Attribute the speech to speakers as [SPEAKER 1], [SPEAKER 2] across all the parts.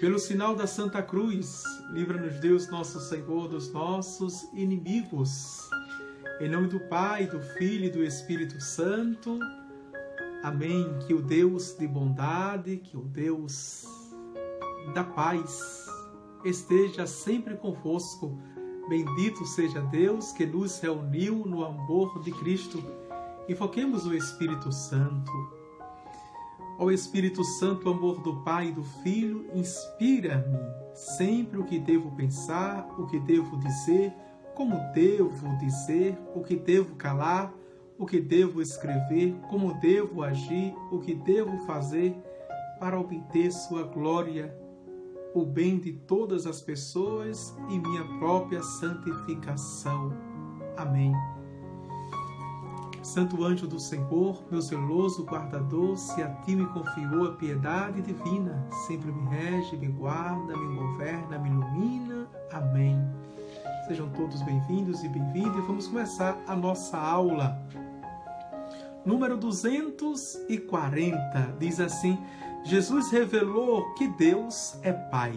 [SPEAKER 1] Pelo sinal da Santa Cruz, livra-nos Deus nosso Senhor dos nossos inimigos. Em nome do Pai, do Filho e do Espírito Santo. Amém. Que o Deus de bondade, que o Deus da paz esteja sempre convosco. Bendito seja Deus que nos reuniu no amor de Cristo. Invoquemos o Espírito Santo. Ó Espírito Santo, amor do Pai e do Filho, inspira-me sempre o que devo pensar, o que devo dizer, como devo dizer, o que devo calar, o que devo escrever, como devo agir, o que devo fazer para obter sua glória, o bem de todas as pessoas e minha própria santificação. Amém. Santo anjo do Senhor, meu zeloso guardador, se a ti me confiou a piedade divina, sempre me rege, me guarda, me governa, me ilumina. Amém. Sejam todos bem-vindos e bem-vindas e vamos começar a nossa aula. Número 240, diz assim: Jesus revelou que Deus é Pai,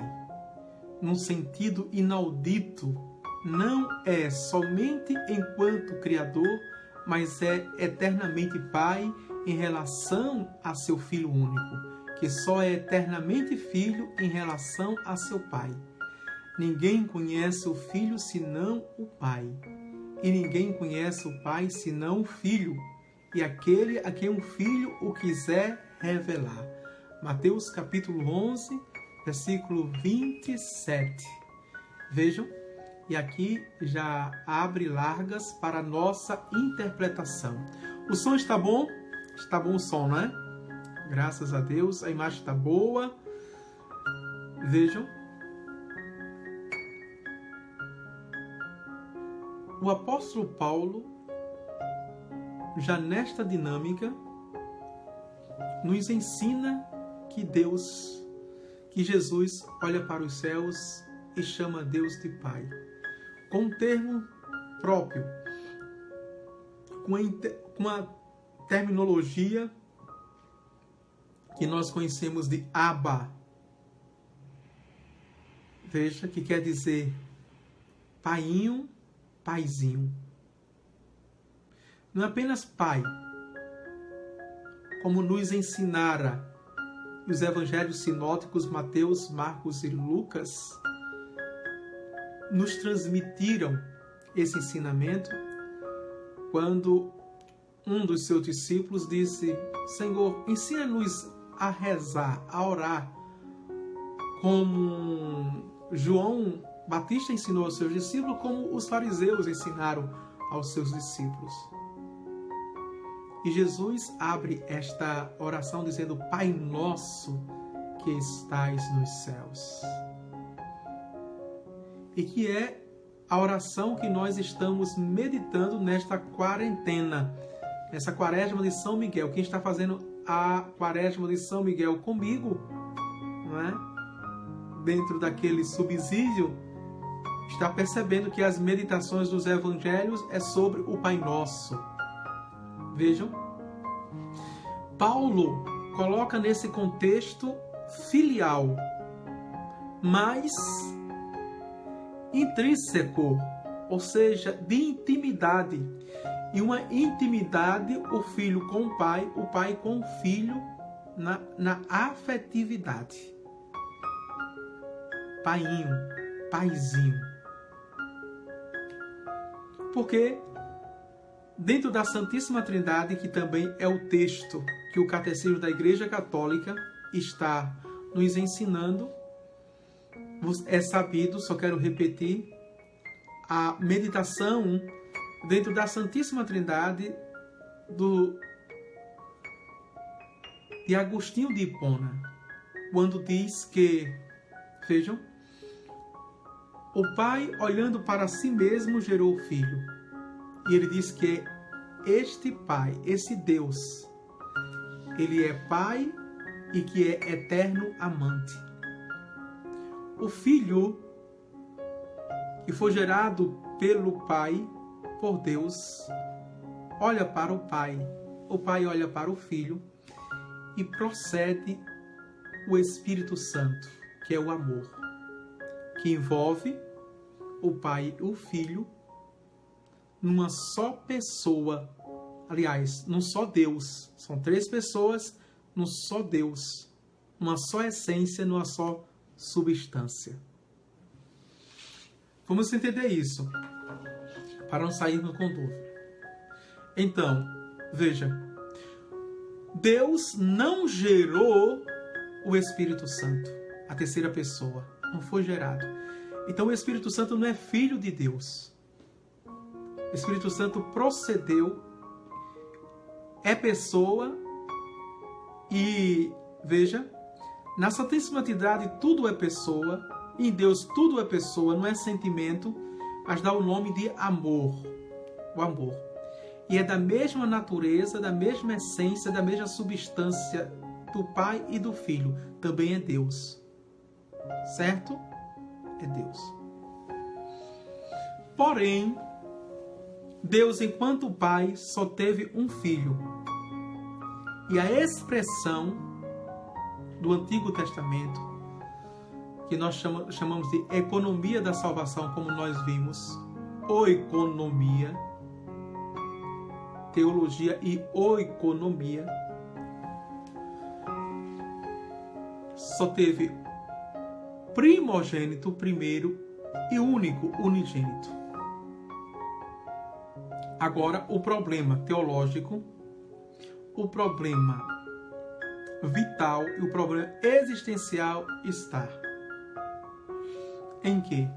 [SPEAKER 1] num sentido inaudito, não é somente enquanto Criador, mas é eternamente Pai em relação a seu Filho único, que só é eternamente Filho em relação a seu Pai. Ninguém conhece o Filho senão o Pai, e ninguém conhece o Pai senão o Filho, e aquele a quem o Filho o quiser revelar. Mateus capítulo 11, versículo 27. Vejam. E aqui já abre largas para a nossa interpretação. O som está bom? Está bom o som, não é? Graças a Deus, a imagem está boa. Vejam. O apóstolo Paulo, já nesta dinâmica, nos ensina que Jesus olha para os céus e chama Deus de Pai. Com um termo próprio, com a terminologia que nós conhecemos de Abba. Veja, que quer dizer painho, paizinho. Não é apenas pai, como nos ensinara os evangelhos sinóticos Mateus, Marcos e Lucas, nos transmitiram esse ensinamento quando um dos seus discípulos disse: Senhor, ensina-nos a rezar, a orar, como João Batista ensinou aos seus discípulos, como os fariseus ensinaram aos seus discípulos. E Jesus abre esta oração dizendo: Pai nosso que estais nos céus. E que é a oração que nós estamos meditando nesta quarentena, nessa quaresma de São Miguel. Quem está fazendo a quaresma de São Miguel comigo, não é? Dentro daquele subsídio, está percebendo que as meditações dos evangelhos é sobre o Pai Nosso. Vejam, Paulo coloca nesse contexto filial, mas intrínseco, ou seja, de intimidade. E uma intimidade, o filho com o pai com o filho, na afetividade. Painho, paizinho. Porque dentro da Santíssima Trindade, que também é o texto que o Catecismo da Igreja Católica está nos ensinando, é sabido, só quero repetir, a meditação dentro da Santíssima Trindade de Agostinho de Hipona, quando diz que, vejam, o Pai, olhando para si mesmo, gerou o Filho. E ele diz que este Pai, esse Deus, ele é Pai e que é eterno amante. O Filho, que foi gerado pelo Pai, por Deus, olha para o Pai olha para o Filho e procede o Espírito Santo, que é o amor, que envolve o Pai e o Filho numa só pessoa. Aliás, num só Deus. São 3 pessoas num só Deus. Numa só essência, numa só substância. Vamos entender isso, para não sairmos com dúvida. Então, veja, Deus não gerou o Espírito Santo, a terceira pessoa, não foi gerado. Então o Espírito Santo não é filho de Deus. O Espírito Santo procedeu, é pessoa e, veja, na Santíssima Trindade tudo é pessoa, em Deus tudo é pessoa, não é sentimento, mas dá o nome de amor, o amor. E é da mesma natureza, da mesma essência, da mesma substância do Pai e do Filho. Também é Deus. Certo? É Deus. Porém, Deus, enquanto Pai, só teve um Filho. E a expressão do Antigo Testamento, que nós chamamos de economia da salvação, como nós vimos, oikonomia, teologia e oikonomia, só teve primogênito, primeiro, e único, unigênito. Agora, o problema teológico, o problema vital e o problema existencial está em que,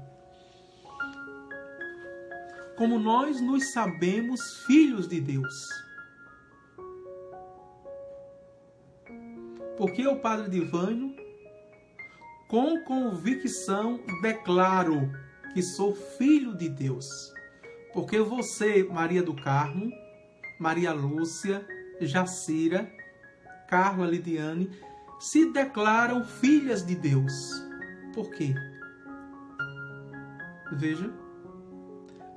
[SPEAKER 1] como nós nos sabemos filhos de Deus, porque eu, Padre Divânio, com convicção declaro que sou filho de Deus, porque você, Maria do Carmo, Maria Lúcia, Jacira, Carla Lidiane, se declaram filhas de Deus. Por quê? Veja,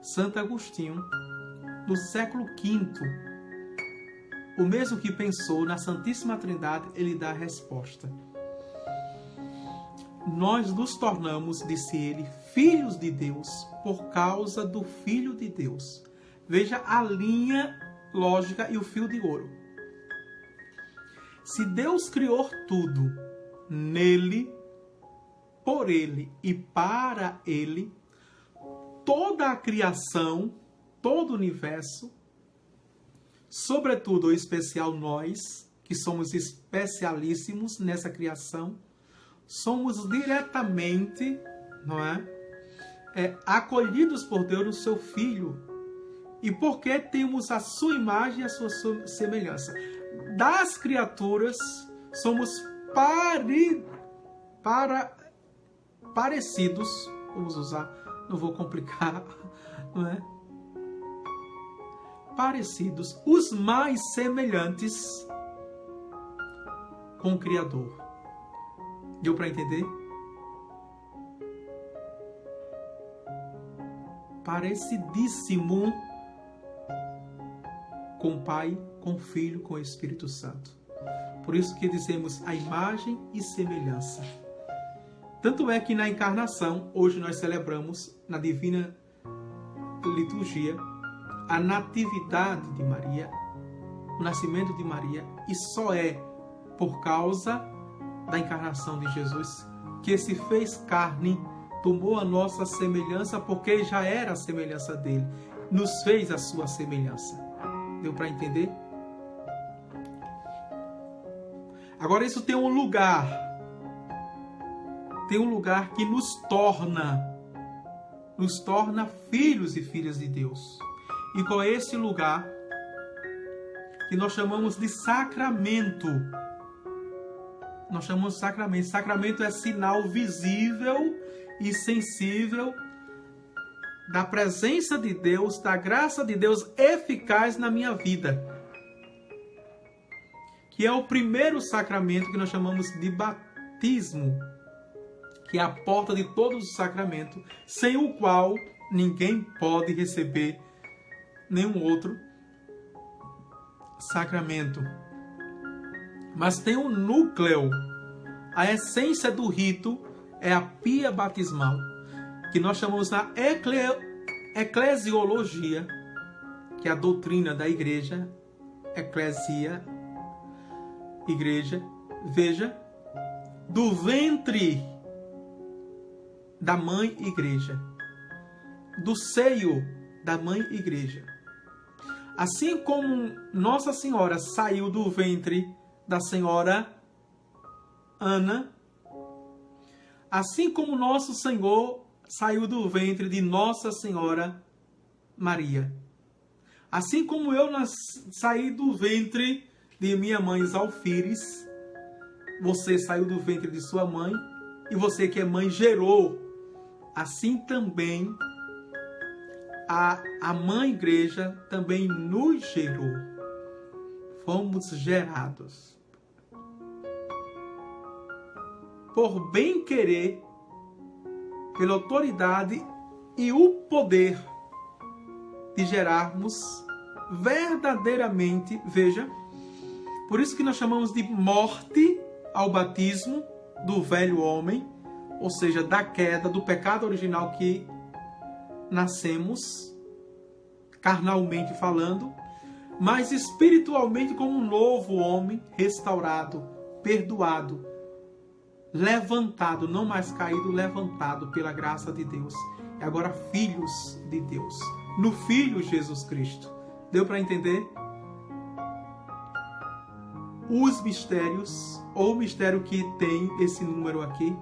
[SPEAKER 1] Santo Agostinho, no século V, o mesmo que pensou na Santíssima Trindade, ele dá a resposta. Nós nos tornamos, disse ele, filhos de Deus por causa do Filho de Deus. Veja a linha lógica e o fio de ouro. Se Deus criou tudo nele, por ele e para ele, toda a criação, todo o universo, sobretudo, em especial nós, que somos especialíssimos nessa criação, somos diretamente, não é, acolhidos por Deus no seu Filho. E porque temos a sua imagem e a sua semelhança. Das criaturas, somos parecidos, vamos usar, não vou complicar, não é? Parecidos, os mais semelhantes com o Criador. Deu para entender? Parecidíssimo com o Pai, com o Filho, com o Espírito Santo. Por isso que dizemos a imagem e semelhança. Tanto é que na encarnação, hoje nós celebramos na Divina Liturgia a natividade de Maria, o nascimento de Maria, e só é por causa da encarnação de Jesus que se fez carne, tomou a nossa semelhança, porque já era a semelhança dele, nos fez a sua semelhança. Deu para entender? Agora isso tem um lugar que nos torna filhos e filhas de Deus. E qual é esse lugar? Que nós chamamos de sacramento. Nós chamamos de sacramento. Sacramento é sinal visível e sensível da presença de Deus, da graça de Deus eficaz na minha vida. Que é o primeiro sacramento que nós chamamos de batismo, que é a porta de todos os sacramentos, sem o qual ninguém pode receber nenhum outro sacramento. Mas tem um núcleo, a essência do rito é a pia batismal, que nós chamamos na eclesiologia, que é a doutrina da igreja, eclesia, igreja, veja, do ventre da mãe igreja, do seio da mãe igreja. Assim como Nossa Senhora saiu do ventre da senhora Ana, assim como nosso Senhor saiu do ventre de Nossa Senhora Maria. Assim como eu saí do ventre de minha mãe Zalfires, você saiu do ventre de sua mãe, e você que é mãe gerou. Assim também a mãe igreja também nos gerou. Fomos gerados. Por bem querer, pela autoridade e o poder de gerarmos verdadeiramente, veja, por isso que nós chamamos de morte ao batismo do velho homem, ou seja, da queda, do pecado original que nascemos, carnalmente falando, mas espiritualmente como um novo homem restaurado, perdoado, levantado, não mais caído, levantado pela graça de Deus. E agora filhos de Deus, no Filho Jesus Cristo. Deu para entender? Os mistérios, ou o mistério que tem esse número aqui.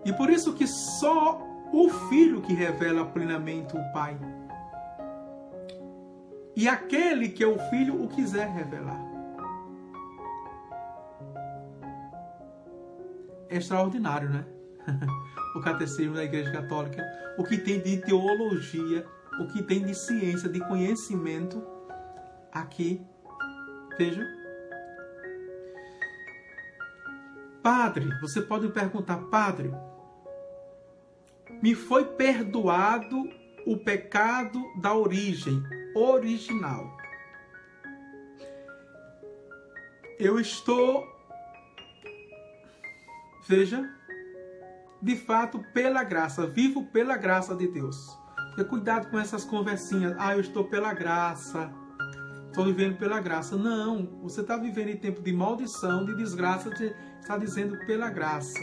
[SPEAKER 1] E por isso que só o Filho que revela plenamente o Pai. E aquele que é o Filho o quiser revelar. É extraordinário, né? O catecismo da Igreja Católica, o que tem de teologia, o que tem de ciência, de conhecimento aqui. Veja. Padre, você pode me perguntar, Padre, me foi perdoado o pecado da origem, original. Eu estou, veja, de fato, pela graça, vivo pela graça de Deus. Tenha cuidado com essas conversinhas. Eu estou pela graça, estou vivendo pela graça. Não, você está vivendo em tempo de maldição, de desgraça, você está dizendo pela graça.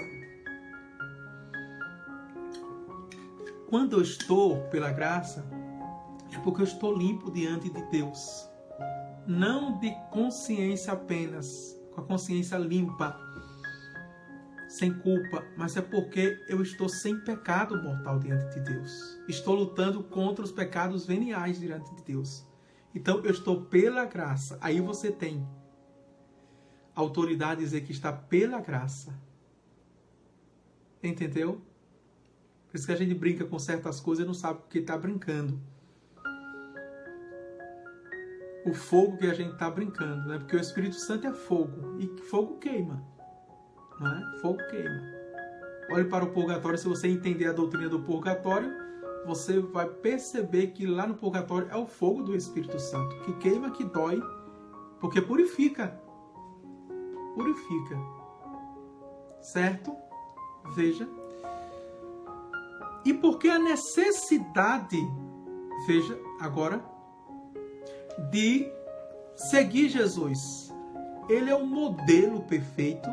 [SPEAKER 1] Quando eu estou pela graça, é porque eu estou limpo diante de Deus. Não de consciência apenas, com a consciência limpa, sem culpa, mas é porque eu estou sem pecado mortal diante de Deus. Estou lutando contra os pecados veniais diante de Deus. Então eu estou pela graça. Aí você tem autoridade de dizer que está pela graça. Entendeu? Por isso que a gente brinca com certas coisas e não sabe porque está brincando. O fogo que a gente está brincando, né? Porque o Espírito Santo é fogo. E fogo queima. Não é? Fogo queima. Olhe para o purgatório. Se você entender a doutrina do purgatório, você vai perceber que lá no purgatório é o fogo do Espírito Santo. Que queima, que dói. Porque purifica. Purifica. Certo? Veja. E porque a necessidade, veja agora, de seguir Jesus. Ele é o modelo perfeito,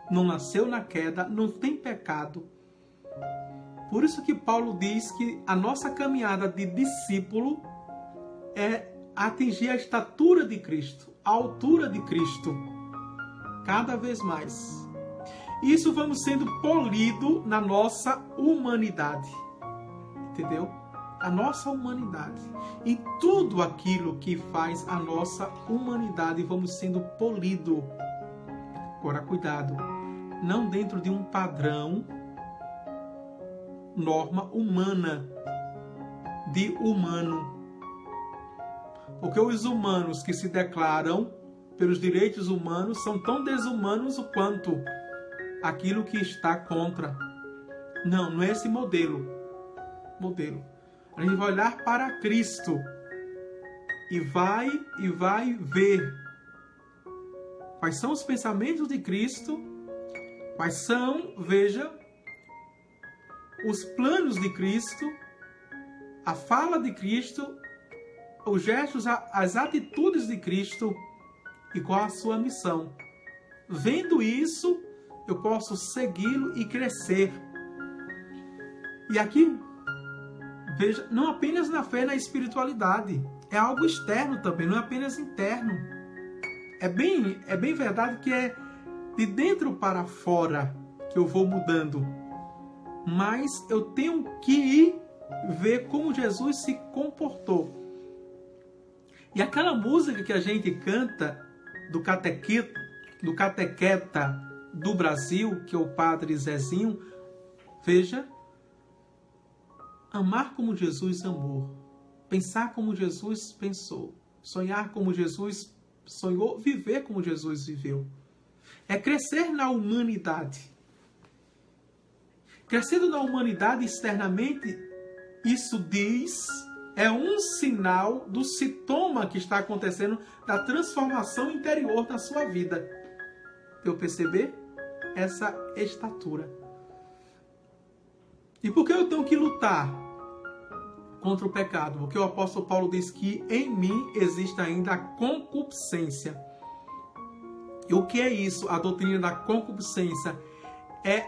[SPEAKER 1] não nasceu na queda, não tem pecado. Por isso que Paulo diz que a nossa caminhada de discípulo é atingir a estatura de Cristo, a altura de Cristo, cada vez mais. Isso vamos sendo polido na nossa humanidade. Entendeu? A nossa humanidade. E tudo aquilo que faz a nossa humanidade vamos sendo polido. Agora, cuidado. Não dentro de um padrão, norma humana, de humano. Porque os humanos que se declaram pelos direitos humanos são tão desumanos quanto aquilo que está contra. Não é esse modelo. A gente vai olhar para Cristo e vai ver quais são os pensamentos de Cristo Quais são, veja, os planos de Cristo, a fala de Cristo, os gestos, as atitudes de Cristo e qual a sua missão. Vendo isso, eu posso segui-lo e crescer. E aqui, veja, não apenas na fé e na espiritualidade, é algo externo também, não é apenas interno. É bem verdade que é de dentro para fora que eu vou mudando, mas eu tenho que ir ver como Jesus se comportou. E aquela música que a gente canta do catequeta do Brasil, que é o Padre Zezinho, veja, amar como Jesus amou, pensar como Jesus pensou, sonhar como Jesus sonhou, viver como Jesus viveu. É crescer na humanidade. Crescendo na humanidade externamente, isso diz, é um sinal do sintoma que está acontecendo da transformação interior da sua vida. Eu perceber essa estatura. E por que eu tenho que lutar contra o pecado? Porque o apóstolo Paulo diz que em mim existe ainda a concupiscência. E o que é isso? A doutrina da concupiscência é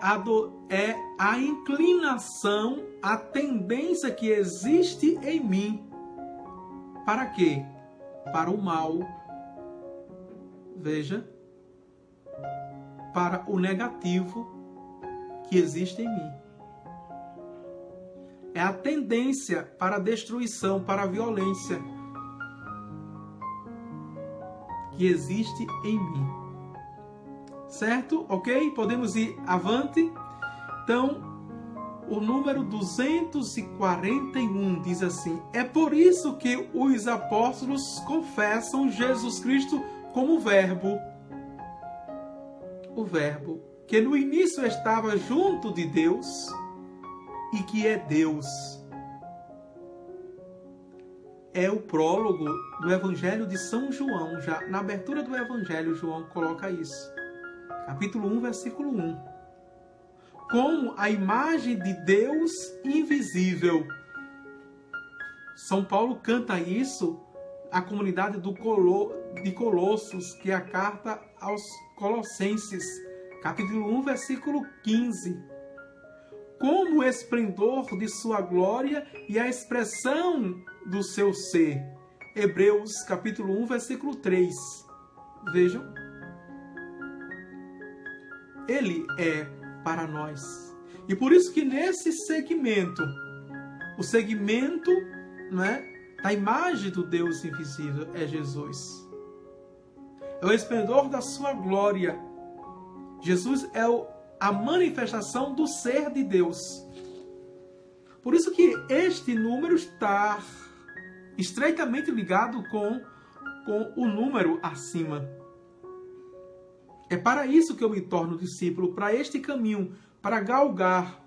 [SPEAKER 1] a inclinação, a tendência que existe em mim. Para quê? Para o mal. Veja. Para o negativo que existe em mim. É a tendência para a destruição, para a violência que existe em mim. Certo? Ok? Podemos ir avante? Então, o número 241 diz assim: é por isso que os apóstolos confessam Jesus Cristo como Verbo. O Verbo que no início estava junto de Deus e que é Deus. É o prólogo do Evangelho de São João. Já na abertura do Evangelho, João coloca isso. Capítulo 1, versículo 1. Como a imagem de Deus invisível. São Paulo canta isso à comunidade de Colossos, que é a carta aos Colossenses, capítulo 1, versículo 15. Como o esplendor de sua glória e a expressão do seu ser. Hebreus, capítulo 1, versículo 3. Vejam. Ele é para nós. E por isso que nesse segmento, o segmento, não é, da imagem do Deus invisível é Jesus. É o esplendor da sua glória. Jesus é a manifestação do ser de Deus. Por isso que este número está estreitamente ligado com o número acima. É para isso que eu me torno discípulo, para este caminho, para galgar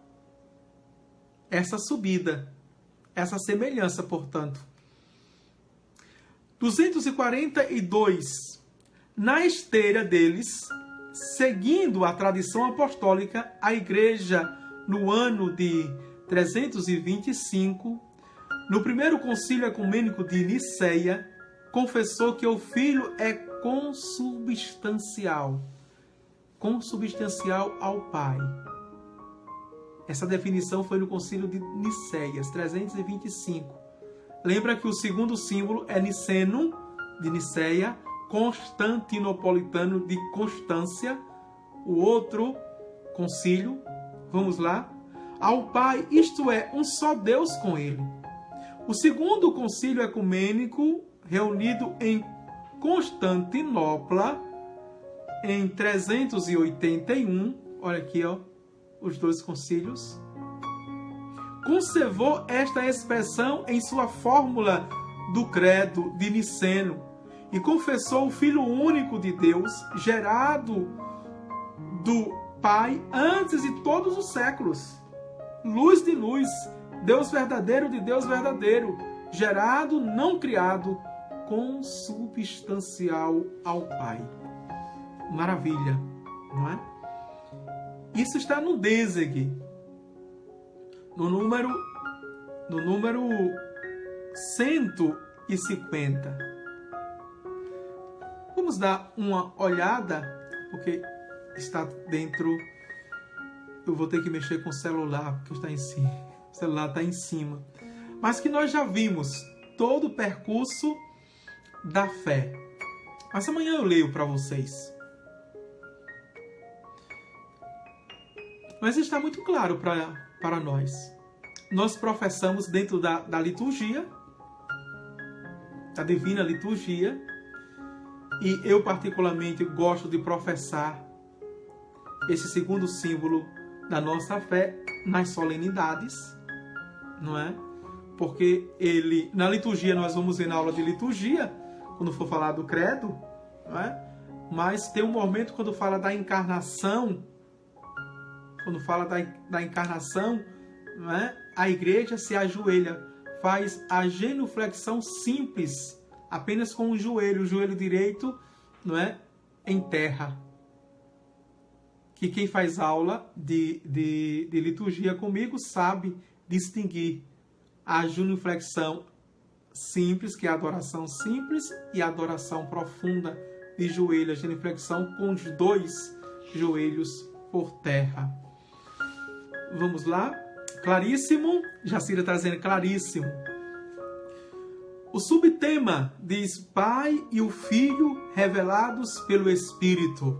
[SPEAKER 1] essa subida, essa semelhança, portanto. 242. Na esteira deles, seguindo a tradição apostólica, a Igreja, no ano de 325, no primeiro concílio ecumênico de Niceia, confessou que o Filho é consubstancial ao Pai. Essa definição foi no concílio de Niceias, 325. Lembra que o segundo símbolo é niceno, de Niceia, constantinopolitano, de Constância. O outro concílio, vamos lá, ao Pai, isto é, um só Deus com Ele. O segundo concílio ecumênico, reunido em Constantinopla, em 381, olha aqui, ó, os dois concílios, conservou esta expressão em sua fórmula do credo de Niceno e confessou o Filho único de Deus, gerado do Pai antes de todos os séculos, luz de luz, Deus verdadeiro de Deus verdadeiro, gerado, não criado, consubstancial ao Pai. Maravilha, não é? Isso está no Dêzeg, no número 150. Vamos dar uma olhada, porque está dentro. Eu vou ter que mexer com o celular, porque está em cima. O celular está em cima. Mas que nós já vimos todo o percurso da fé. Mas amanhã eu leio para vocês. Mas está muito claro para nós. Nós professamos dentro da liturgia, da divina liturgia, e eu particularmente gosto de professar esse segundo símbolo da nossa fé nas solenidades, não é? Porque ele, na liturgia, nós vamos ver na aula de liturgia, quando for falar do credo, não é? Mas tem um momento quando fala da encarnação, não é? A igreja se ajoelha, faz a genuflexão simples, apenas com o joelho direito, não é? Em terra. Que quem faz aula de liturgia comigo sabe distinguir a genuflexão simples, que é a adoração simples, e a adoração profunda de joelho, a genuflexão com os dois joelhos por terra. Vamos lá? Claríssimo? Jacira está dizendo claríssimo. O subtema diz Pai e o Filho revelados pelo Espírito.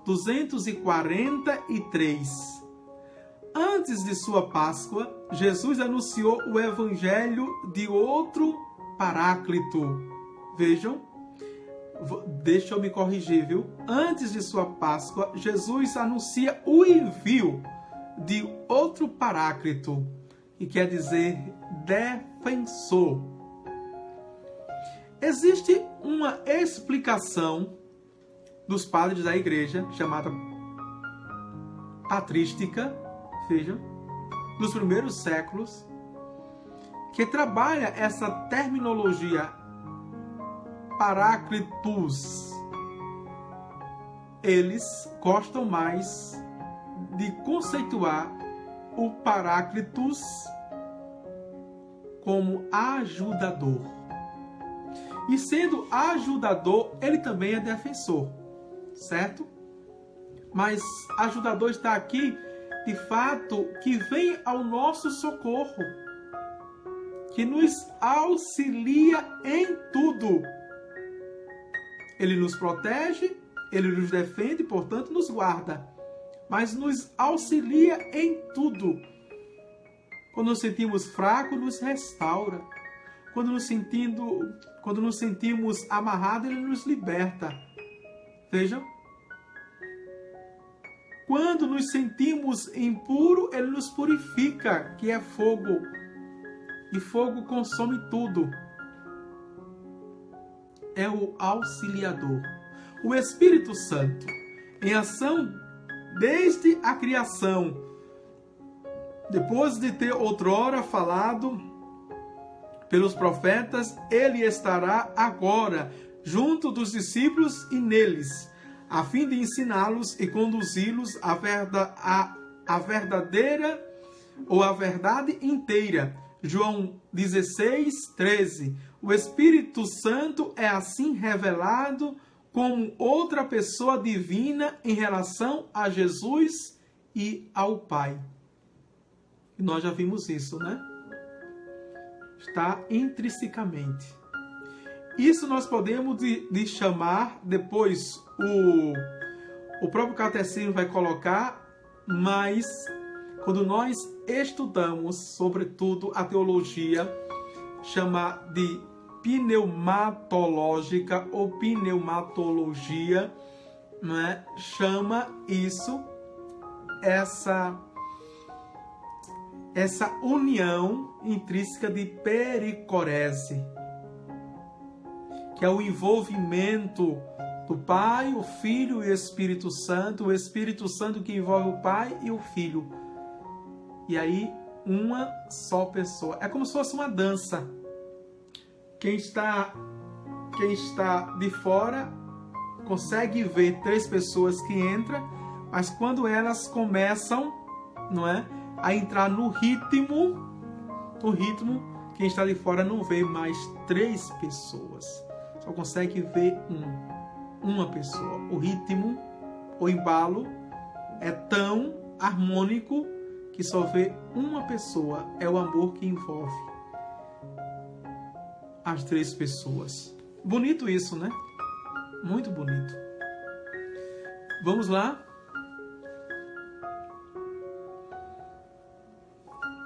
[SPEAKER 1] 243. Antes de sua Páscoa, Jesus anunciou o evangelho de outro Paráclito. Vejam, deixa eu me corrigir, viu? Antes de sua Páscoa, Jesus anuncia o envio de outro Paráclito, que quer dizer defensor. Existe uma explicação dos padres da igreja, chamada patrística, vejam, dos primeiros séculos, que trabalha essa terminologia Paráclitus. Eles gostam mais de conceituar o Paráclitus como ajudador. E sendo ajudador, ele também é defensor, certo? Mas ajudador está aqui, de fato, que vem ao nosso socorro, que nos auxilia em tudo. Ele nos protege, ele nos defende, portanto, nos guarda, mas nos auxilia em tudo. Quando nos sentimos fracos, nos restaura. Quando nos sentimos amarrados, ele nos liberta. Vejam. Quando nos sentimos impuros, ele nos purifica, que é fogo. E fogo consome tudo. É o auxiliador. O Espírito Santo, em ação desde a criação, depois de ter outrora falado pelos profetas, ele estará agora junto dos discípulos e neles, a fim de ensiná-los e conduzi-los à verdadeira ou à verdade inteira. João 16, 13. O Espírito Santo é assim revelado como outra pessoa divina em relação a Jesus e ao Pai. E nós já vimos isso, né? Está intrinsecamente. Isso nós podemos de chamar, depois o próprio catecismo vai colocar, mas quando nós estudamos, sobretudo a teologia, chama de pneumatológica ou pneumatologia, né? Chama isso, essa união intrínseca de pericorese, que é o envolvimento do Pai, o Filho e o Espírito Santo que envolve o Pai e o Filho. E aí, uma só pessoa. É como se fosse uma dança. Quem está de fora consegue ver três pessoas que entram, Mas quando elas começam, não é, a entrar no ritmo, quem está de fora não vê mais 3 pessoas. Só consegue ver uma pessoa. O ritmo, o embalo é tão harmônico que só vê uma pessoa. É o amor que envolve as 3 pessoas. Bonito isso, né? Muito bonito. Vamos lá?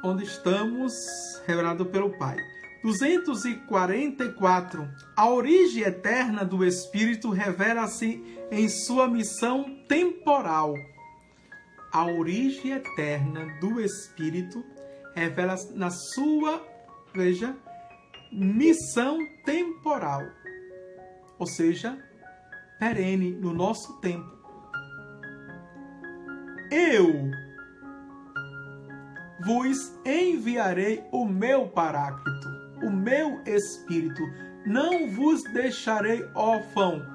[SPEAKER 1] Onde estamos? Revelado pelo Pai. 244. A origem eterna do Espírito revela-se em sua missão temporal. A origem eterna do Espírito revela-se na sua, veja, missão temporal. Ou seja, perene no nosso tempo. Eu vos enviarei o meu Paráclito, o meu Espírito, não vos deixarei órfão.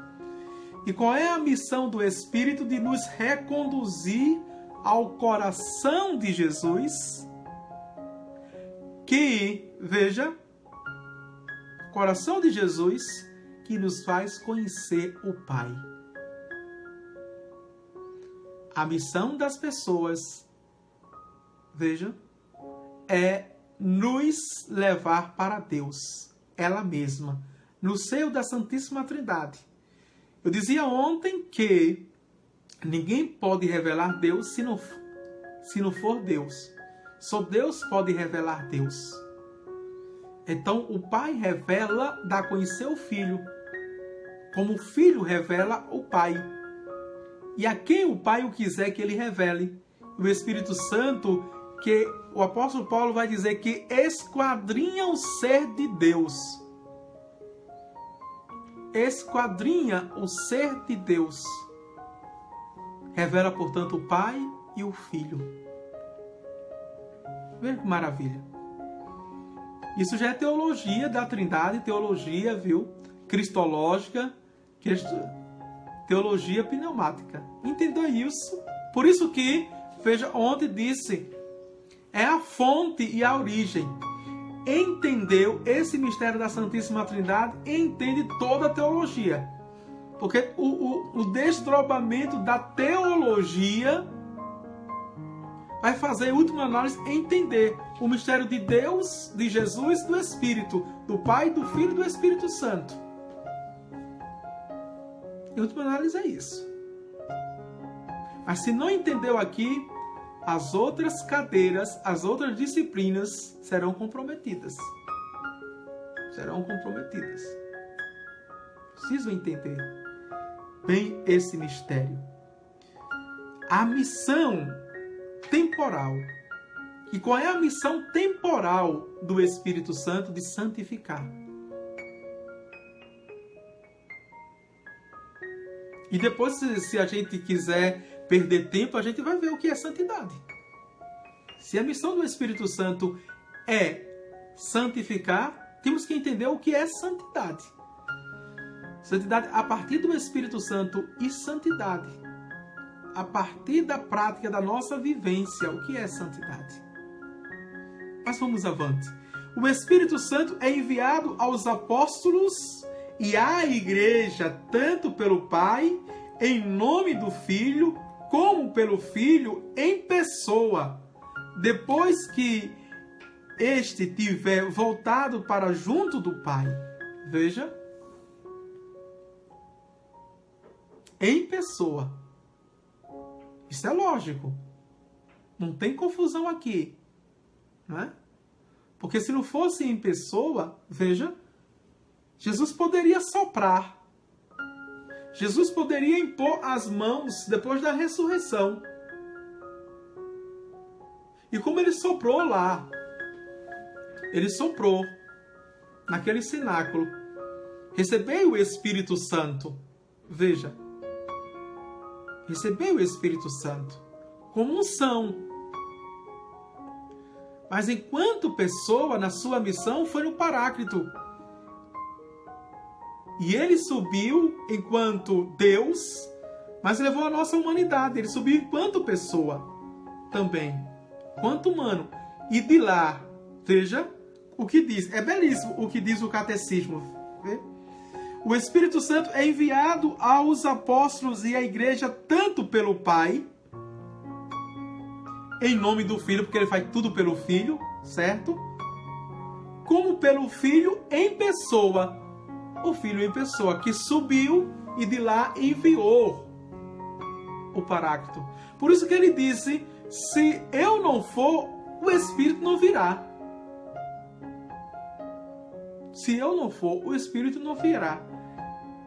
[SPEAKER 1] E qual é a missão do Espírito? De nos reconduzir ao coração de Jesus, que, veja, coração de Jesus, que nos faz conhecer o Pai. A missão das pessoas, veja, é nos levar para Deus, ela mesma, no seio da Santíssima Trindade. Eu dizia ontem que ninguém pode revelar Deus se não for Deus. Só Deus pode revelar Deus. Então o Pai revela, dá a conhecer o Filho, como o Filho revela o Pai. E a quem o Pai o quiser que ele revele. O Espírito Santo, que o apóstolo Paulo vai dizer que esquadrinha o ser de Deus. Esquadrinha o ser de Deus. Revela, portanto, o Pai e o Filho. Veja que maravilha. Isso já é teologia da Trindade, teologia, viu? Cristológica, teologia pneumática. Entendeu isso? Por isso que, veja, ontem disse, é a fonte e a origem. Entendeu esse mistério da Santíssima Trindade, entende toda a teologia. Porque o desdobramento da teologia vai fazer, em última análise, entender o mistério de Deus, de Jesus, do Espírito, do Pai, do Filho e do Espírito Santo. Em última análise é isso. Mas se não entendeu aqui, as outras cadeiras, as outras disciplinas serão comprometidas. Serão comprometidas. Preciso entender bem esse mistério. A missão temporal. E qual é a missão temporal do Espírito Santo? De santificar. E depois, se a gente quiser perder tempo, a gente vai ver o que é santidade. Se a missão do Espírito Santo é santificar, temos que entender o que é santidade. Santidade a partir do Espírito Santo e santidade a partir da prática da nossa vivência. O que é santidade? Mas vamos avante. O Espírito Santo é enviado aos apóstolos e à igreja, tanto pelo Pai, em nome do Filho, como pelo Filho em pessoa. Depois que este tiver voltado para junto do Pai. Veja. Em pessoa. Isso é lógico. Não tem confusão aqui. Não é? Porque se não fosse em pessoa, veja, Jesus poderia soprar. Jesus poderia impor as mãos depois da ressurreição. E como ele soprou lá, ele soprou naquele cenáculo, recebeu o Espírito Santo. Veja, recebeu o Espírito Santo como unção. Mas enquanto pessoa, na sua missão, foi no Paráclito. E ele subiu enquanto Deus mas levou a nossa humanidade. Ele subiu enquanto pessoa também, quanto humano. E de lá, veja o que diz. É belíssimo o que diz o catecismo. Vê? O Espírito Santo é enviado aos apóstolos e à igreja tanto pelo Pai, em nome do Filho, porque ele faz tudo pelo Filho, certo? Como pelo Filho em pessoa. O Filho em pessoa, que subiu e de lá enviou o Paráclito. Por isso que ele disse, se eu não for, o Espírito não virá. Se eu não for, o Espírito não virá.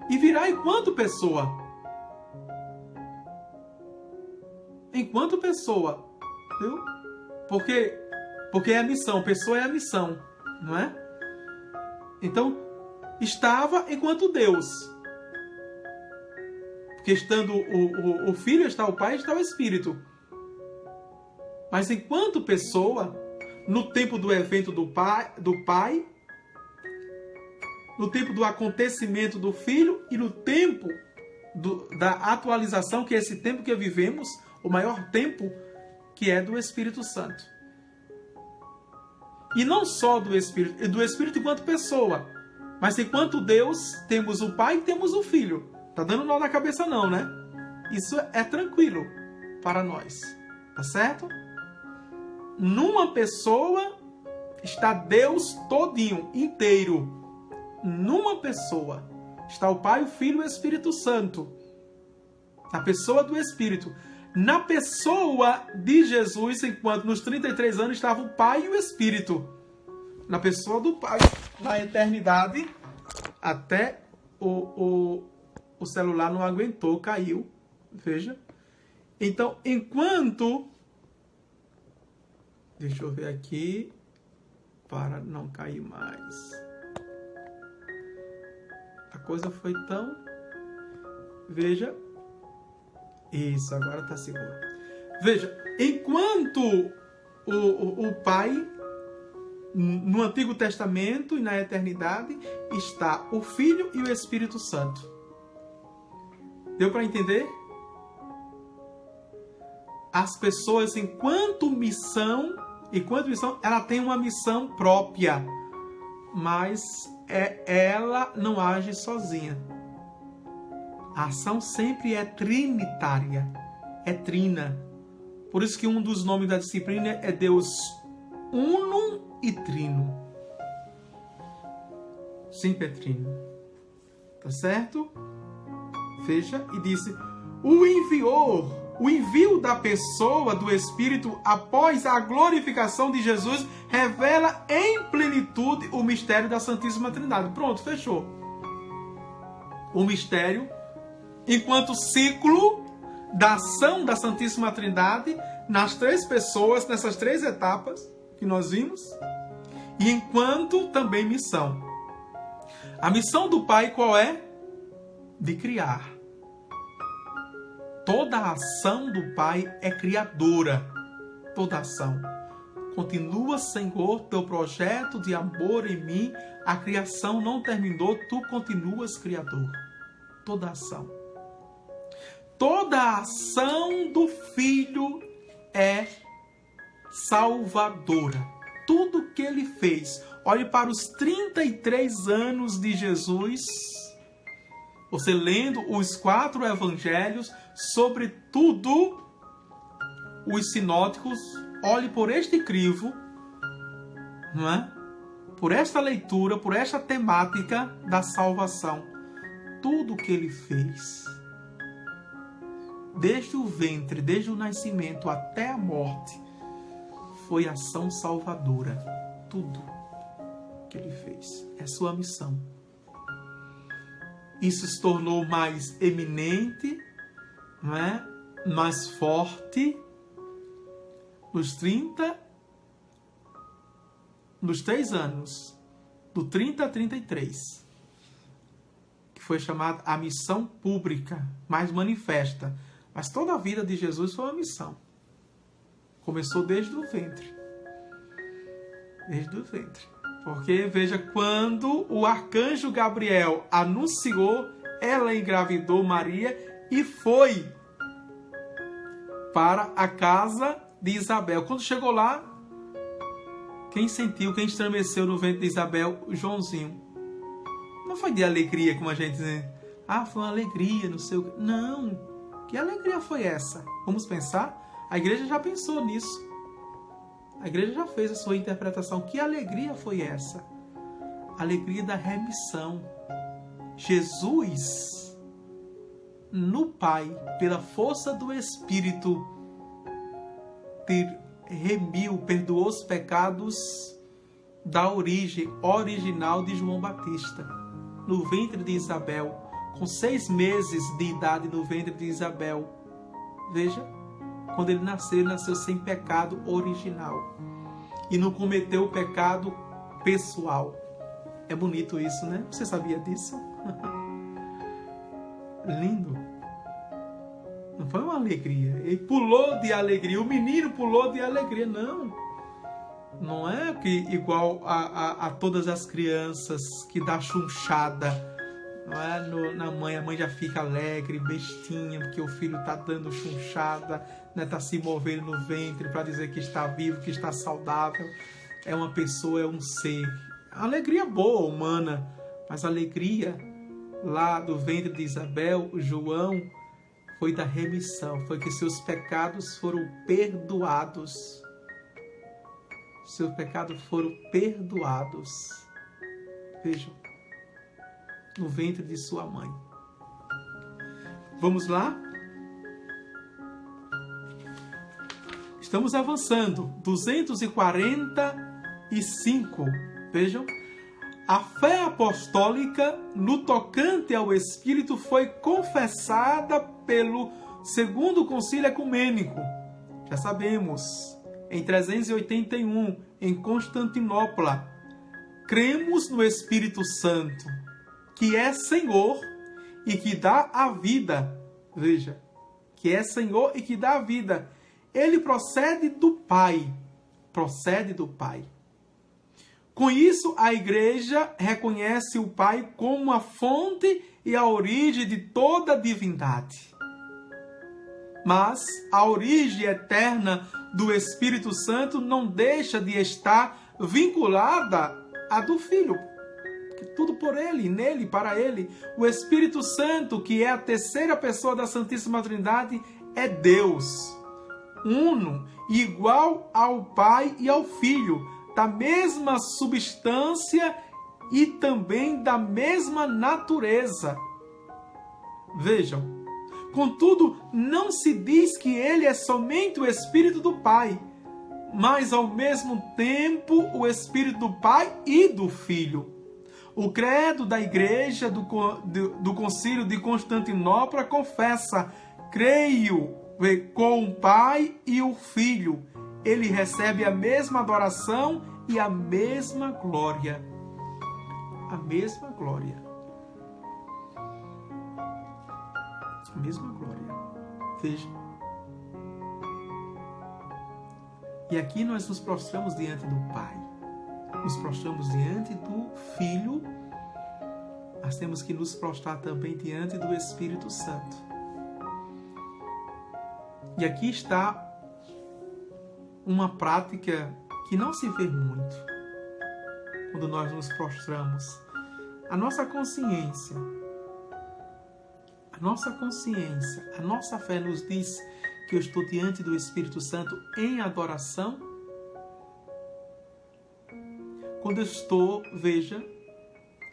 [SPEAKER 1] E virá enquanto pessoa. Enquanto pessoa. Viu? Porque é a missão. Pessoa é a missão. Não é? Então, estava enquanto Deus. Porque estando o Filho, está o Pai, está o Espírito. Mas enquanto pessoa, no tempo do evento do Pai, no tempo do acontecimento do Filho e no tempo da atualização, que é esse tempo que vivemos, o maior tempo, que é do Espírito Santo. E não só do Espírito enquanto pessoa, mas enquanto Deus, temos o Pai e temos o Filho. Tá dando nó na cabeça não, né? Isso é tranquilo para nós. Tá certo? Numa pessoa está Deus todinho, inteiro. Numa pessoa está o Pai, o Filho e o Espírito Santo. Na pessoa do Espírito. Na pessoa de Jesus, enquanto nos 33 anos estava o Pai e o Espírito. Na pessoa do Pai, na eternidade, até o celular não aguentou, caiu. Veja. Então, enquanto... Deixa eu ver aqui, para não cair mais. A coisa foi tão... Veja. Isso, agora está seguro. Veja, enquanto o Pai, no Antigo Testamento e na eternidade, está o Filho e o Espírito Santo. Deu para entender? As pessoas, enquanto missão, ela tem uma missão própria, mas ela não age sozinha. A ação sempre é trinitária, é trina. Por isso que um dos nomes da disciplina é Deus Uno e Trino. Sempre é trino. Tá certo? Veja, e disse, o envio da pessoa do Espírito após a glorificação de Jesus revela em plenitude o mistério da Santíssima Trindade. Pronto, fechou. O mistério, enquanto ciclo da ação da Santíssima Trindade nas três pessoas, nessas três etapas que nós vimos, e enquanto também missão. A missão do Pai qual é? De criar. Toda a ação do Pai é criadora. Toda ação. Continua, Senhor, teu projeto de amor em mim. A criação não terminou, tu continuas criador. Toda ação. Toda a ação do Filho é salvadora. Tudo que ele fez. Olhe para os 33 anos de Jesus. Você lendo os 4 evangelhos, sobretudo os sinóticos, olhe por este crivo, não é? Por esta leitura, por esta temática da salvação. Tudo que ele fez, desde o ventre, desde o nascimento até a morte, foi ação salvadora. Tudo que ele fez é sua missão. Isso se tornou mais eminente, não é? Mais forte nos 3 anos, do 30 a 33, que foi chamada a missão pública, mais manifesta. Mas toda a vida de Jesus foi uma missão. Começou desde o ventre. Desde o ventre. Porque, veja, quando o arcanjo Gabriel anunciou, ela engravidou Maria e foi para a casa de Isabel. Quando chegou lá, quem sentiu, quem estremeceu no ventre de Isabel? O Joãozinho. Não foi de alegria, como a gente diz. Foi uma alegria, não sei o que. Não. Que alegria foi essa? Vamos pensar? A igreja já pensou nisso. A igreja já fez a sua interpretação. Que alegria foi essa? A alegria da remissão. Jesus, no Pai, pela força do Espírito, remiu, perdoou os pecados da origem original de João Batista. No ventre de Isabel, com 6 meses de idade no ventre de Isabel. Veja, quando ele nasceu sem pecado original. E não cometeu o pecado pessoal. É bonito isso, né? Você sabia disso? Lindo. Não foi uma alegria. Ele pulou de alegria. O menino pulou de alegria. Não. Não é que igual a todas as crianças que dá chunchada. Não é na mãe. A mãe já fica alegre, bestinha, porque o filho está dando chunchada, né? Está se movendo no ventre para dizer que está vivo, que está saudável. É uma pessoa, é um ser. Alegria boa, humana. Mas a alegria lá do ventre de Isabel, João, foi da remissão. Foi que seus pecados foram perdoados. Seus pecados foram perdoados. Vejam. No ventre de sua mãe. Vamos lá? Estamos avançando. 245. Vejam. A fé apostólica no tocante ao Espírito foi confessada pelo Segundo Concílio Ecumênico. Já sabemos. Em 381, em Constantinopla. Cremos no Espírito Santo, que é Senhor e que dá a vida. Veja, que é Senhor e que dá a vida. Ele procede do Pai. Procede do Pai. Com isso, a Igreja reconhece o Pai como a fonte e a origem de toda a divindade. Mas a origem eterna do Espírito Santo não deixa de estar vinculada à do Filho. Tudo por Ele, nele, para Ele. O Espírito Santo, que é a terceira pessoa da Santíssima Trindade, é Deus. Uno, igual ao Pai e ao Filho, da mesma substância e também da mesma natureza. Vejam, contudo, não se diz que ele é somente o Espírito do Pai, mas ao mesmo tempo o Espírito do Pai e do Filho. O credo da Igreja do Concílio de Constantinopla confessa: creio com o Pai e o Filho. Ele recebe a mesma adoração e a mesma glória. A mesma glória. A mesma glória. Veja. E aqui nós nos prostramos diante do Pai. Nos prostramos diante do Filho. Mas temos que nos prostrar também diante do Espírito Santo. E aqui está uma prática que não se vê muito quando nós nos prostramos. A nossa consciência, a nossa fé nos diz que eu estou diante do Espírito Santo em adoração. Quando eu estou, veja,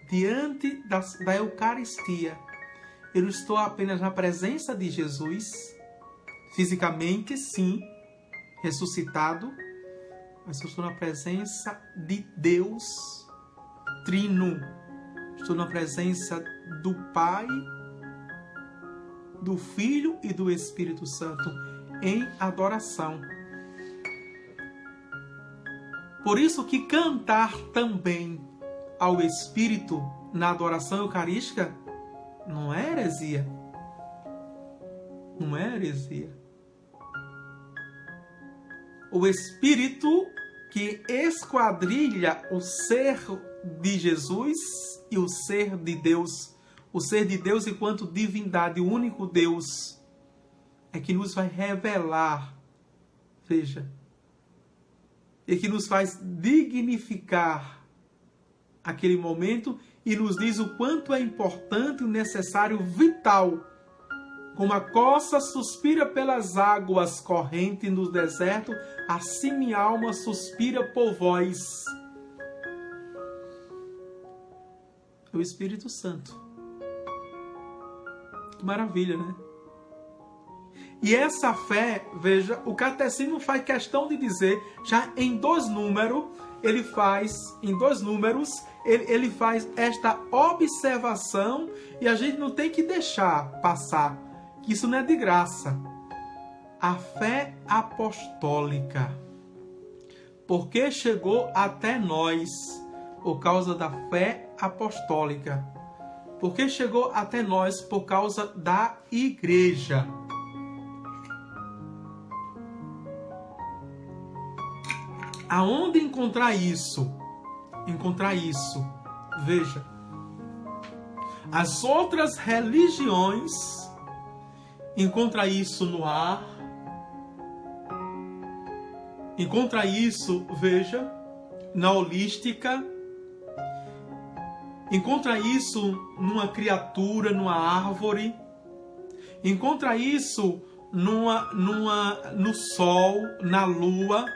[SPEAKER 1] diante da Eucaristia, eu não estou apenas na presença de Jesus, fisicamente, sim, ressuscitado, mas eu estou na presença de Deus Trino. Estou na presença do Pai, do Filho e do Espírito Santo em adoração. Por isso que cantar também ao Espírito na adoração eucarística não é heresia. Não é heresia. O Espírito que esquadrilha o ser de Jesus e o ser de Deus, o ser de Deus enquanto divindade, o único Deus, é que nos vai revelar, veja, e que nos faz dignificar aquele momento e nos diz o quanto é importante, necessário, vital. Como a coça suspira pelas águas correntes no deserto, assim minha alma suspira por vós. É o Espírito Santo. Que maravilha, né? E essa fé, veja, o catecismo faz questão de dizer, já em 2 números, ele faz esta observação, e a gente não tem que deixar passar, que isso não é de graça. A fé apostólica, porque chegou até nós por causa da fé apostólica, porque chegou até nós por causa da igreja. Aonde encontrar isso? Veja, as outras religiões encontra isso no ar, encontra isso, veja, na holística, encontra isso numa criatura, numa árvore, encontra isso no sol, na lua,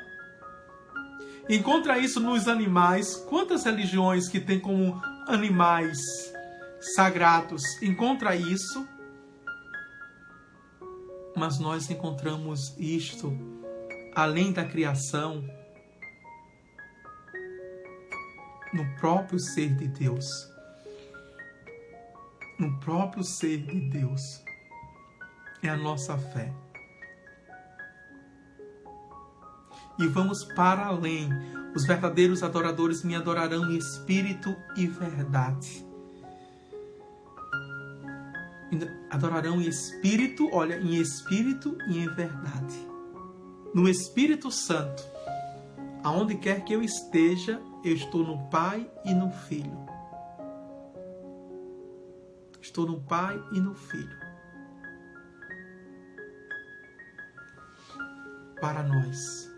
[SPEAKER 1] encontra isso nos animais. Quantas religiões que tem como animais sagrados encontra isso? Mas nós encontramos isto, além da criação, no próprio ser de Deus. No próprio ser de Deus. É a nossa fé. E vamos para além. Os verdadeiros adoradores me adorarão em espírito e verdade. Adorarão em espírito, olha, em espírito e em verdade. No Espírito Santo. Aonde quer que eu esteja, eu estou no Pai e no Filho. Estou no Pai e no Filho. Para nós.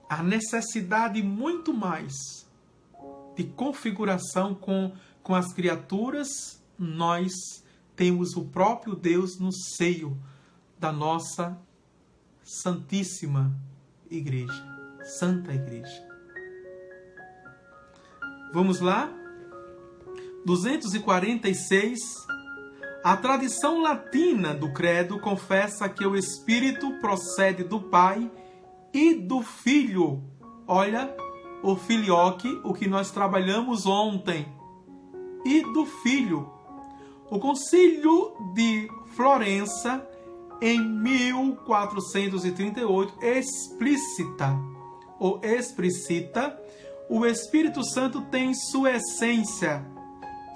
[SPEAKER 1] A necessidade muito mais de configuração com as criaturas, nós temos o próprio Deus no seio da nossa Santíssima Igreja, Santa Igreja. Vamos lá? 246. A tradição latina do credo confessa que o Espírito procede do Pai e do Filho. Olha, o filioque, o que nós trabalhamos ontem. E do Filho. O Concílio de Florença, em 1438, explicita, o Espírito Santo tem sua essência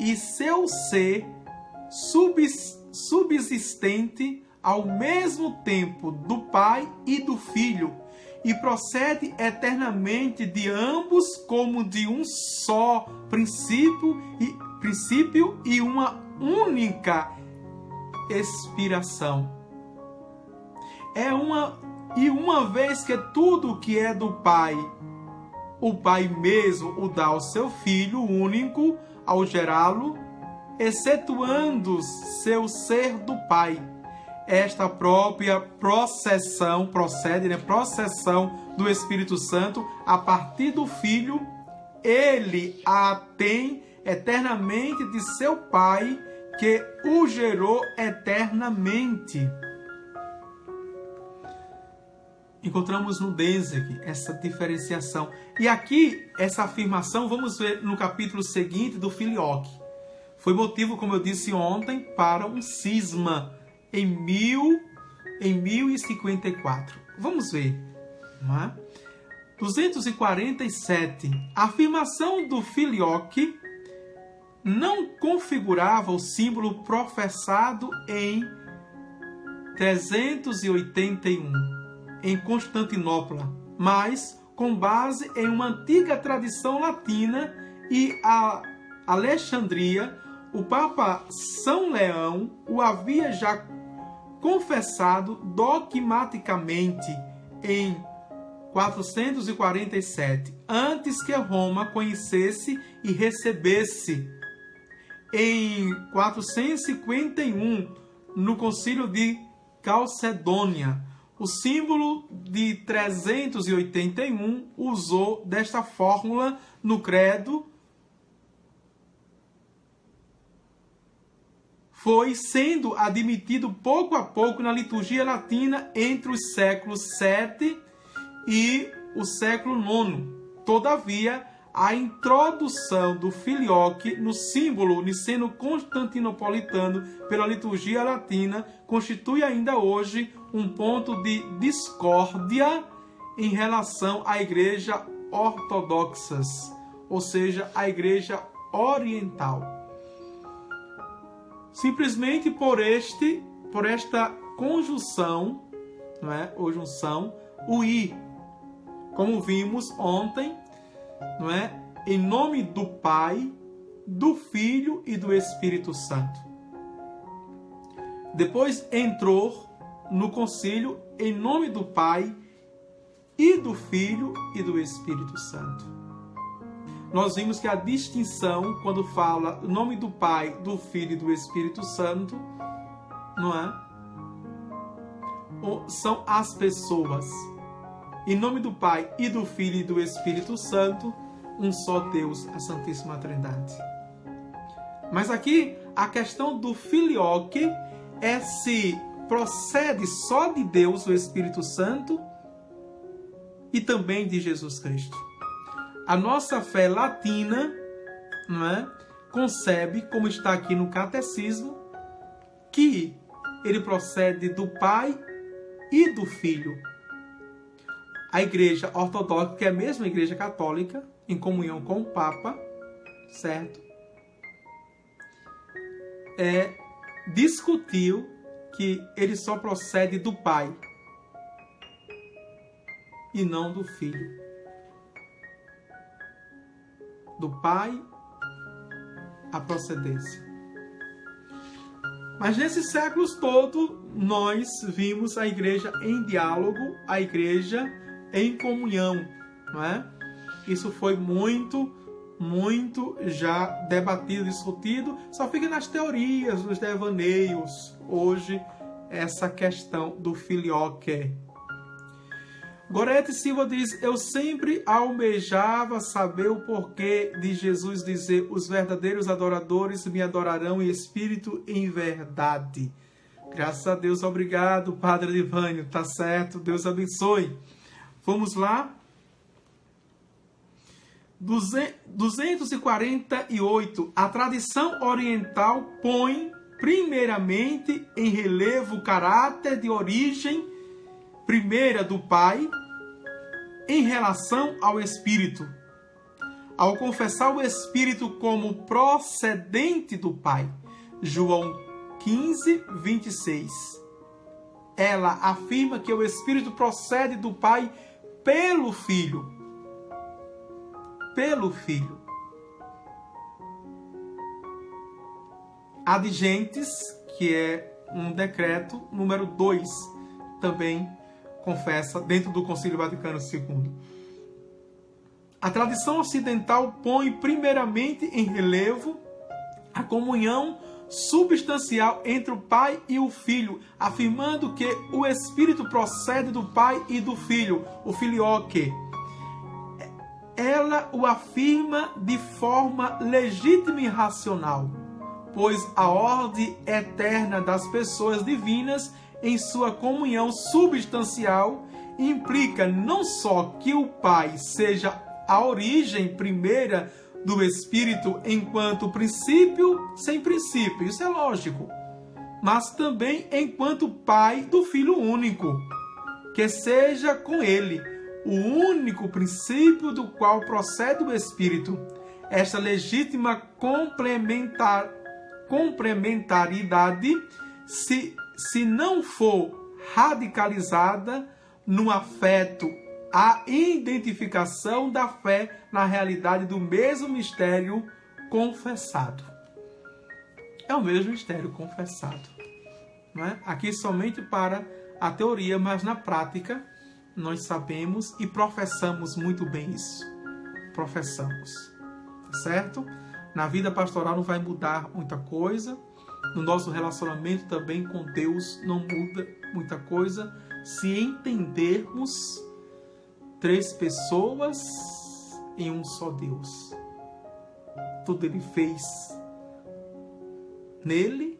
[SPEAKER 1] e seu ser subsistente ao mesmo tempo do Pai e do Filho, e procede eternamente de ambos como de um só princípio e uma única expiração. Uma vez que tudo que é do Pai, o Pai mesmo o dá ao seu Filho único ao gerá-lo, excetuando seu ser do Pai. Esta própria processão do Espírito Santo a partir do Filho, ele a tem eternamente de seu Pai, que o gerou eternamente. Encontramos no Denzig essa diferenciação. E aqui, essa afirmação, vamos ver no capítulo seguinte do Filioque. Foi motivo, como eu disse ontem, para um cisma em 1054. Vamos ver. Não é? 247. A afirmação do Filioque não configurava o símbolo professado em 381 em Constantinopla, mas com base em uma antiga tradição latina e a Alexandria, o Papa São Leão o havia já confessado dogmaticamente em 447, antes que Roma conhecesse e recebesse. Em 451, no Concílio de Calcedônia, o símbolo de 381 usou desta fórmula no credo, foi sendo admitido pouco a pouco na liturgia latina entre os séculos VII e o século IX. Todavia, a introdução do filioque no símbolo niceno-constantinopolitano pela liturgia latina constitui ainda hoje um ponto de discórdia em relação à Igreja ortodoxas, ou seja, a Igreja oriental. Simplesmente por esta conjunção, não é? Ou junção, o I, como vimos ontem, não é? Em nome do Pai, do Filho e do Espírito Santo. Depois entrou no concílio em nome do Pai e do Filho e do Espírito Santo. Nós vimos que a distinção, quando fala o nome do Pai, do Filho e do Espírito Santo, não é? São as pessoas. Em nome do Pai e do Filho e do Espírito Santo, um só Deus, a Santíssima Trindade. Mas aqui, a questão do filioque é se procede só de Deus, o Espírito Santo, e também de Jesus Cristo. A nossa fé latina, não é, concebe, como está aqui no Catecismo, que ele procede do Pai e do Filho. A Igreja Ortodoxa, que é a mesma Igreja Católica, em comunhão com o Papa, certo? Discutiu que ele só procede do Pai e não do Filho. Do Pai a procedência. Mas nesses séculos todos, nós vimos a Igreja em diálogo, a Igreja em comunhão, não é? Isso foi muito já debatido, discutido, só fica nas teorias, nos devaneios, hoje, essa questão do filioque. Gorete Silva diz: eu sempre almejava saber o porquê de Jesus dizer: os verdadeiros adoradores me adorarão em espírito e em verdade. Graças a Deus, obrigado, Padre Livânio, tá certo, Deus abençoe. Vamos lá. 248. A tradição oriental põe primeiramente em relevo o caráter de origem primeira do Pai em relação ao Espírito. Ao confessar o Espírito como procedente do Pai, João 15, 26. Ela afirma que o Espírito procede do Pai pelo Filho. Pelo Filho. Adigentes, que é um decreto, número 2, também confessa dentro do Concílio Vaticano II. A tradição ocidental põe primeiramente em relevo a comunhão substancial entre o Pai e o Filho, afirmando que o Espírito procede do Pai e do Filho, o filioque. Ela o afirma de forma legítima e racional, pois a ordem eterna das pessoas divinas em sua comunhão substancial implica não só que o Pai seja a origem primeira do Espírito enquanto princípio sem princípio, isso é lógico, mas também enquanto Pai do Filho único, que seja com ele o único princípio do qual procede o Espírito. Esta legítima complementaridade, se não for radicalizada no afeto, a identificação da fé na realidade do mesmo mistério confessado. É o mesmo mistério confessado. Não é? Aqui somente para a teoria, mas na prática nós sabemos e professamos muito bem isso. Professamos. Tá certo? Na vida pastoral não vai mudar muita coisa. No nosso relacionamento também com Deus não muda muita coisa se entendermos 3 pessoas em um só Deus. Tudo Ele fez nele,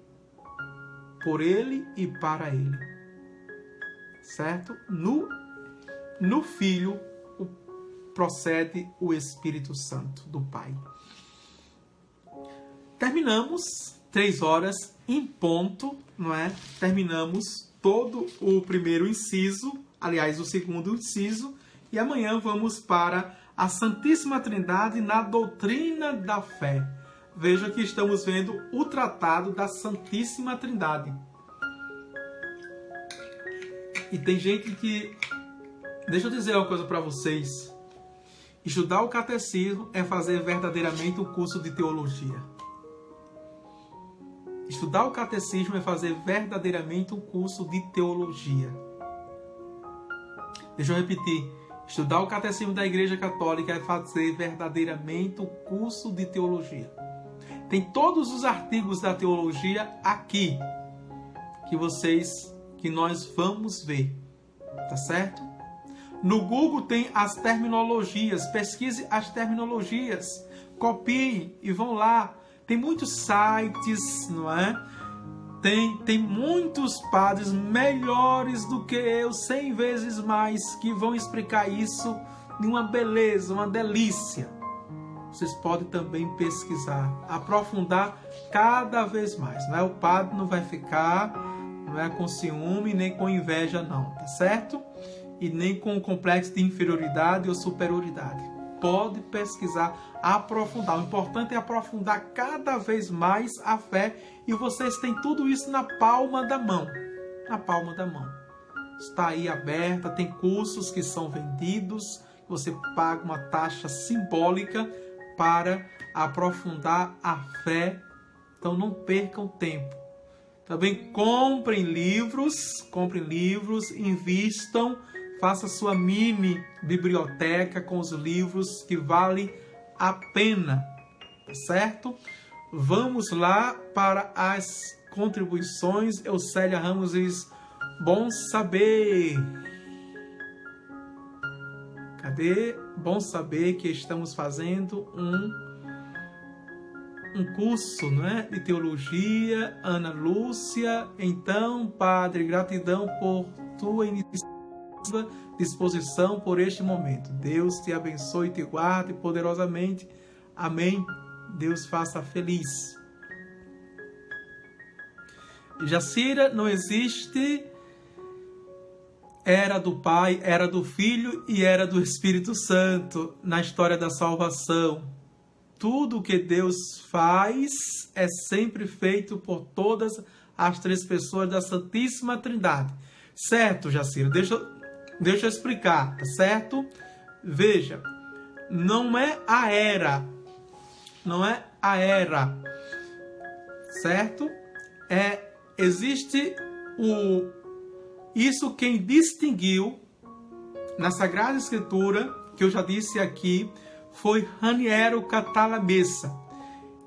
[SPEAKER 1] por Ele e para Ele. Certo? No Filho procede o Espírito Santo do Pai. Terminamos 3 horas em ponto, não é? Terminamos todo o primeiro inciso, aliás, o segundo inciso, e amanhã vamos para a Santíssima Trindade na doutrina da fé. Veja que estamos vendo o tratado da Santíssima Trindade. E tem gente que... Deixa eu dizer uma coisa para vocês. Estudar o catecismo é fazer verdadeiramente um curso de teologia. Estudar o catecismo é fazer verdadeiramente um curso de teologia. Deixa eu repetir. Estudar o catecismo da Igreja Católica é fazer verdadeiramente um curso de teologia. Tem todos os artigos da teologia aqui que nós vamos ver. Tá certo? No Google tem as terminologias. Pesquise as terminologias. Copiem e vão lá. Tem muitos sites, não é? Tem muitos padres melhores do que eu, 100 vezes mais, que vão explicar isso de uma beleza, uma delícia. Vocês podem também pesquisar, aprofundar cada vez mais. Não é? O padre não vai ficar, não é com ciúme nem com inveja não, tá certo? E nem com complexo de inferioridade ou superioridade. Pode pesquisar, aprofundar. O importante é aprofundar cada vez mais a fé. E vocês têm tudo isso na palma da mão. Na palma da mão. Está aí aberta. Tem cursos que são vendidos. Você paga uma taxa simbólica para aprofundar a fé. Então não percam tempo. Também comprem livros, invistam. Faça sua mini biblioteca com os livros que valem a pena, tá certo? Vamos lá para as contribuições. Eucélia Ramos diz, bom saber. Cadê? Bom saber que estamos fazendo um curso, não é? De teologia. Ana Lúcia, então, Padre, gratidão por tua iniciativa, disposição por este momento. Deus te abençoe e te guarde poderosamente. Amém. Deus faça feliz. Jacira, não existe era do Pai, era do Filho e era do Espírito Santo na história da salvação. Tudo que Deus faz é sempre feito por todas as 3 pessoas da Santíssima Trindade. Certo, Jacira? Deixa eu explicar, tá certo? Veja, não é a era, certo? Existe isso quem distinguiu na Sagrada Escritura, que eu já disse aqui, foi Raniero Cantalamessa.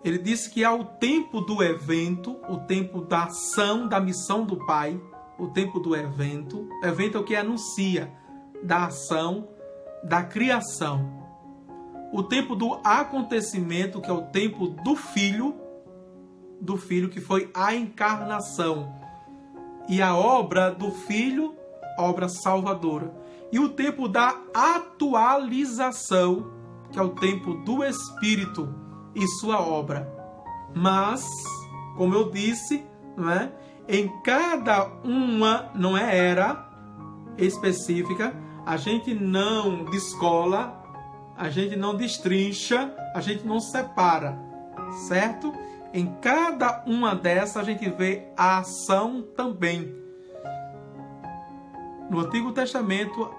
[SPEAKER 1] Ele disse que há o tempo do evento, o tempo da ação, da missão do Pai, o tempo do evento. Evento é o que anuncia da ação, da criação. O tempo do acontecimento, que é o tempo do Filho, que foi a encarnação. E a obra do Filho, obra salvadora. E o tempo da atualização, que é o tempo do Espírito e sua obra. Mas, como eu disse, não é? Em cada uma, não é era específica, a gente não descola, a gente não destrincha, a gente não separa, certo? Em cada uma dessas a gente vê a ação também. No Antigo Testamento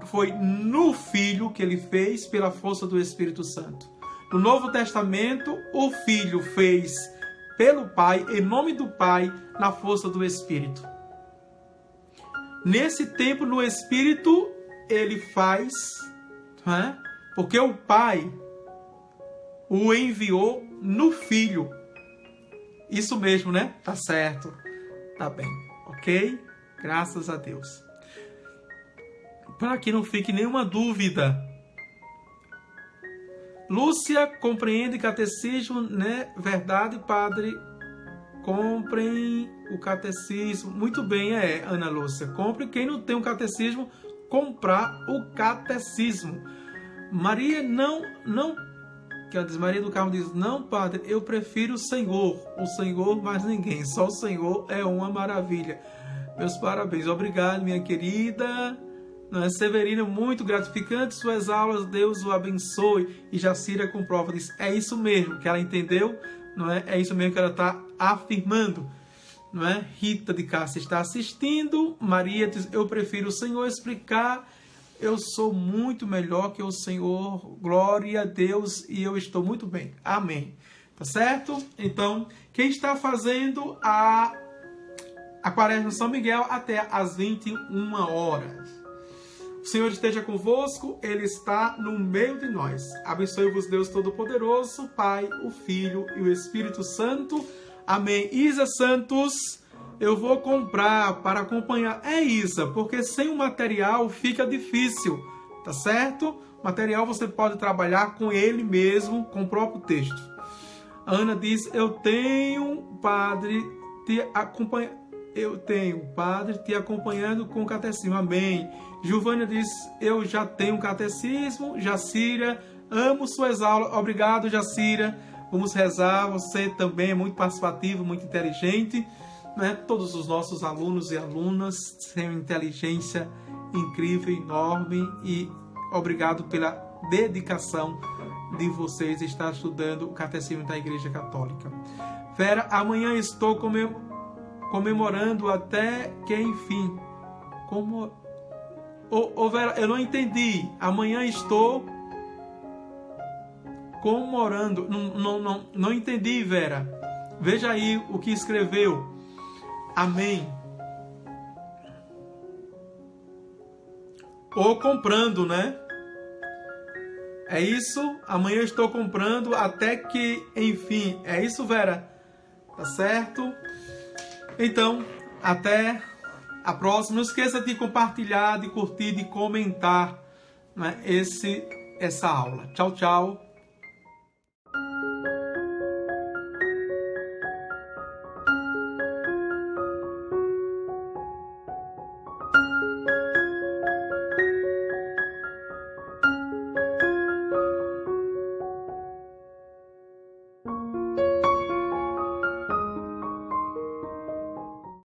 [SPEAKER 1] foi no Filho que ele fez pela força do Espírito Santo. No Novo Testamento, o Filho fez pelo Pai, em nome do Pai, na força do Espírito. Nesse tempo, no Espírito, ele faz, né? Porque o Pai o enviou no Filho. Isso mesmo, né? Tá certo. Tá bem. Ok? Graças a Deus. Para que não fique nenhuma dúvida. Lúcia, compreende catecismo, né? Verdade, padre. Comprem o catecismo. Muito bem, Ana Lúcia. Compre. Quem não tem um catecismo, comprar o catecismo. Maria Maria do Carmo diz, não, padre, eu prefiro o Senhor mais ninguém, só o Senhor é uma maravilha. Meus parabéns, obrigado, minha querida. Severina, muito gratificante suas aulas, Deus o abençoe. E Jacira comprova, diz, é isso mesmo que ela entendeu, não é? É isso mesmo que ela está afirmando, não é? Rita de Cássia está assistindo. Maria diz, eu prefiro o Senhor explicar. Eu sou muito melhor que o Senhor, glória a Deus, e eu estou muito bem. Amém. Tá certo? Então, quem está fazendo a Quaresma São Miguel até às 21 horas. O Senhor esteja convosco, Ele está no meio de nós. Abençoe-vos Deus Todo-Poderoso, Pai, o Filho e o Espírito Santo. Amém. Isa Santos, eu vou comprar para acompanhar. Isa, porque sem o material fica difícil, tá certo? O material você pode trabalhar com ele mesmo, com o próprio texto. A Ana diz, eu tenho, padre, te acompanhando com o catecismo. Amém. Giovânia diz, eu já tenho catecismo. Jacira, amo suas aulas. Obrigado, Jacira. Vamos rezar. Você também é muito participativo, muito inteligente. Né? Todos os nossos alunos e alunas têm uma inteligência incrível, enorme, e obrigado pela dedicação de vocês estar estudando o Catecismo da Igreja Católica. Vera, amanhã estou comemorando até que enfim. Vera, eu não entendi. Amanhã estou comemorando. Não entendi, Vera. Veja aí o que escreveu. Amém. Ou comprando, né? É isso? Amanhã eu estou comprando até que, enfim. É isso, Vera? Tá certo? Então, até a próxima. Não esqueça de compartilhar, de curtir, de comentar, né, essa aula. Tchau, tchau.